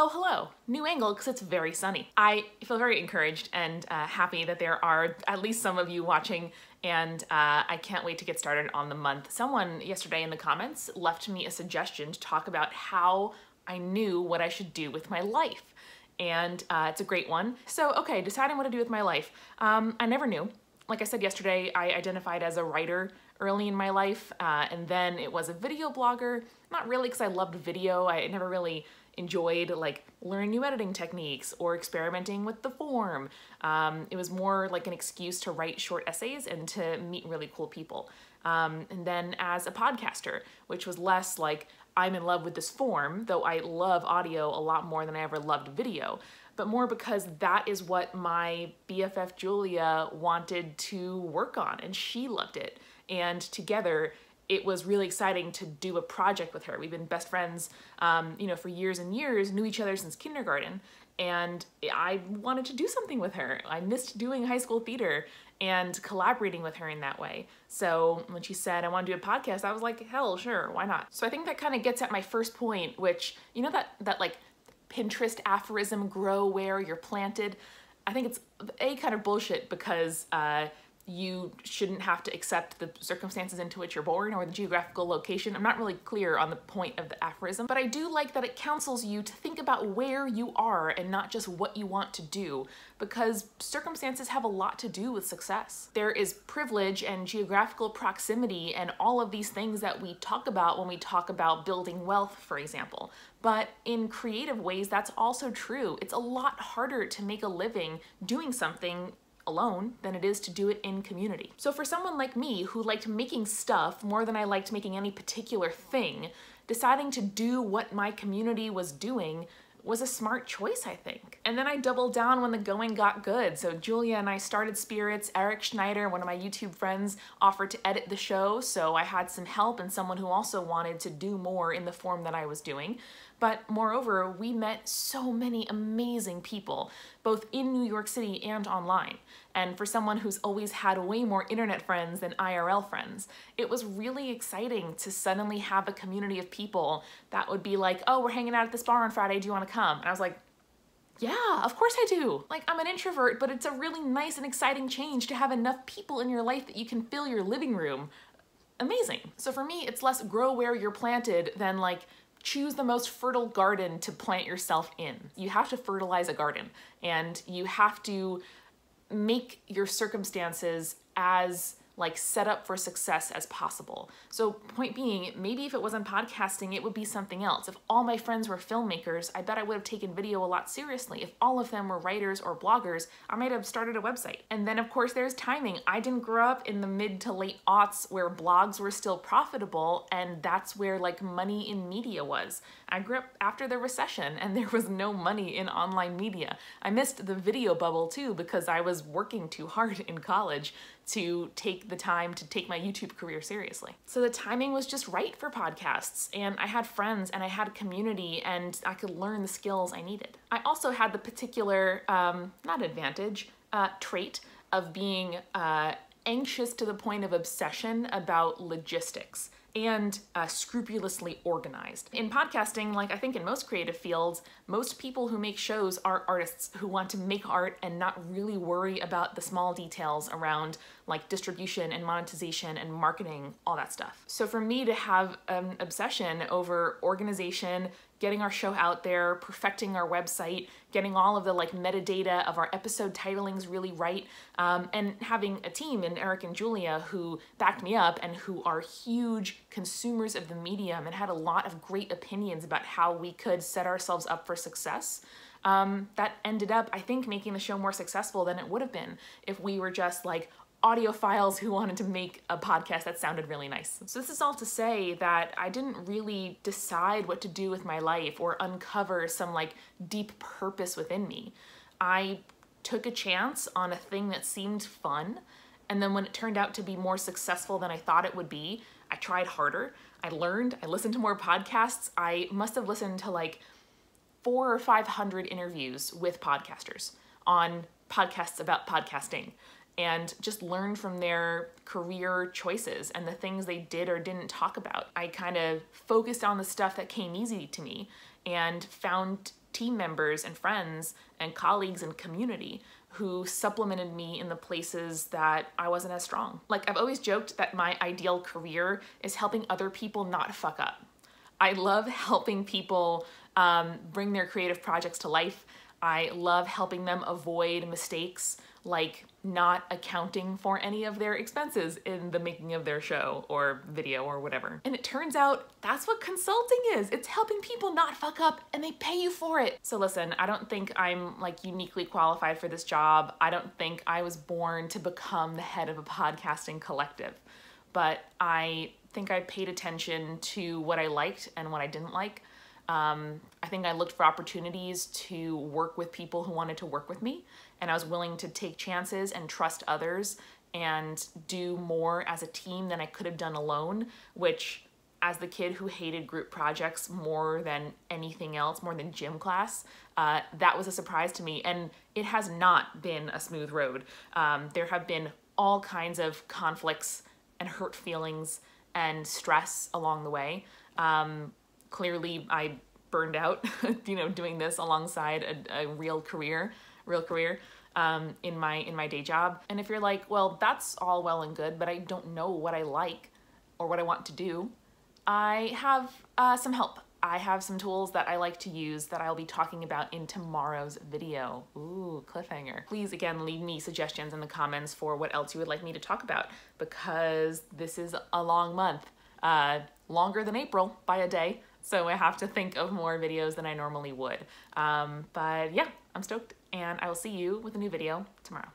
Oh, hello, new angle because it's very sunny. I feel very encouraged and happy that there are at least some of you watching, and I can't wait to get started on the month. Someone yesterday in the comments left me a suggestion to talk about how I knew what I should do with my life. And it's a great one. So, okay, deciding what to do with my life. I never knew. Like I said yesterday, I identified as a writer early in my life, and then it was a video blogger. Not really, because I loved video. I never really enjoyed like learning new editing techniques or experimenting with the form. It was more like an excuse to write short essays and to meet really cool people. And then as a podcaster, which was less like I'm in love with this form, though I love audio a lot more than I ever loved video, but more because that is what my BFF Julia wanted to work on, and she loved it. And together, it was really exciting to do a project with her. We've been best friends, for years and years, knew each other since kindergarten, and I wanted to do something with her. I missed doing high school theater and collaborating with her in that way. So when she said, I want to do a podcast, I was like, hell, sure, why not? So I think that kind of gets at my first point, which, you know that like Pinterest aphorism, grow where you're planted? I think it's kind of bullshit because you shouldn't have to accept the circumstances into which you're born or the geographical location. I'm not really clear on the point of the aphorism, but I do like that it counsels you to think about where you are and not just what you want to do, because circumstances have a lot to do with success. There is privilege and geographical proximity and all of these things that we talk about when we talk about building wealth, for example. But in creative ways, that's also true. It's a lot harder to make a living doing something alone than it is to do it in community. So for someone like me who liked making stuff more than I liked making any particular thing, deciding to do what my community was doing was a smart choice, I think. And then I doubled down when the going got good. So Julia and I started Spirits. Eric Schneider, one of my YouTube friends, offered to edit the show, so I had some help and someone who also wanted to do more in the form that I was doing. But moreover, we met so many amazing people, both in New York City and online. And for someone who's always had way more internet friends than IRL friends, it was really exciting to suddenly have a community of people that would be like, oh, we're hanging out at this bar on Friday, do you want to come? And I was like, yeah, of course I do. Like, I'm an introvert, but it's a really nice and exciting change to have enough people in your life that you can fill your living room. Amazing. So for me, it's less grow where you're planted than like, choose the most fertile garden to plant yourself in. You have to fertilize a garden, and you have to make your circumstances as like set up for success as possible. So point being, maybe if it wasn't podcasting, it would be something else. If all my friends were filmmakers, I bet I would have taken video a lot seriously. If all of them were writers or bloggers, I might have started a website. And then of course there's timing. I didn't grow up in the mid to late aughts where blogs were still profitable, and that's where like money in media was. I grew up after the recession and there was no money in online media. I missed the video bubble too because I was working too hard in college to take the time to take my YouTube career seriously. So the timing was just right for podcasts, and I had friends and I had community and I could learn the skills I needed. I also had the particular, not advantage, trait of being anxious to the point of obsession about logistics and scrupulously organized. In podcasting, like I think in most creative fields, most people who make shows are artists who want to make art and not really worry about the small details around like distribution and monetization and marketing, all that stuff. So for me to have an obsession over organization, getting our show out there, perfecting our website, getting all of the like metadata of our episode titlings really right, and having a team in Eric and Julia who backed me up and who are huge consumers of the medium and had a lot of great opinions about how we could set ourselves up for success. That ended up, I think, making the show more successful than it would have been if we were just like audiophiles who wanted to make a podcast that sounded really nice. So this is all to say that I didn't really decide what to do with my life or uncover some like deep purpose within me. I took a chance on a thing that seemed fun, and then when it turned out to be more successful than I thought it would be, I tried harder. I learned, I listened to more podcasts. I must have listened to like 400 or 500 interviews with podcasters on podcasts about podcasting, and just learn from their career choices and the things they did or didn't talk about. I kind of focused on the stuff that came easy to me and found team members and friends and colleagues and community who supplemented me in the places that I wasn't as strong. Like, I've always joked that my ideal career is helping other people not fuck up. I love helping people bring their creative projects to life. I love helping them avoid mistakes like not accounting for any of their expenses in the making of their show or video or whatever. And it turns out that's what consulting is. It's helping people not fuck up and they pay you for it. So listen, I don't think I'm like uniquely qualified for this job. I don't think I was born to become the head of a podcasting collective, but I think I paid attention to what I liked and what I didn't like. I think I looked for opportunities to work with people who wanted to work with me, and I was willing to take chances and trust others and do more as a team than I could have done alone, which, as the kid who hated group projects more than anything else, more than gym class, that was a surprise to me, and it has not been a smooth road. There have been all kinds of conflicts and hurt feelings and stress along the way. Clearly, I burned out, doing this alongside a real career in my day job. And if you're like, well, that's all well and good, but I don't know what I like or what I want to do, I have some help. I have some tools that I like to use that I'll be talking about in tomorrow's video. Ooh, cliffhanger. Please, again, leave me suggestions in the comments for what else you would like me to talk about, because this is a long month, longer than April by a day. So I have to think of more videos than I normally would. But yeah, I'm stoked, and I will see you with a new video tomorrow.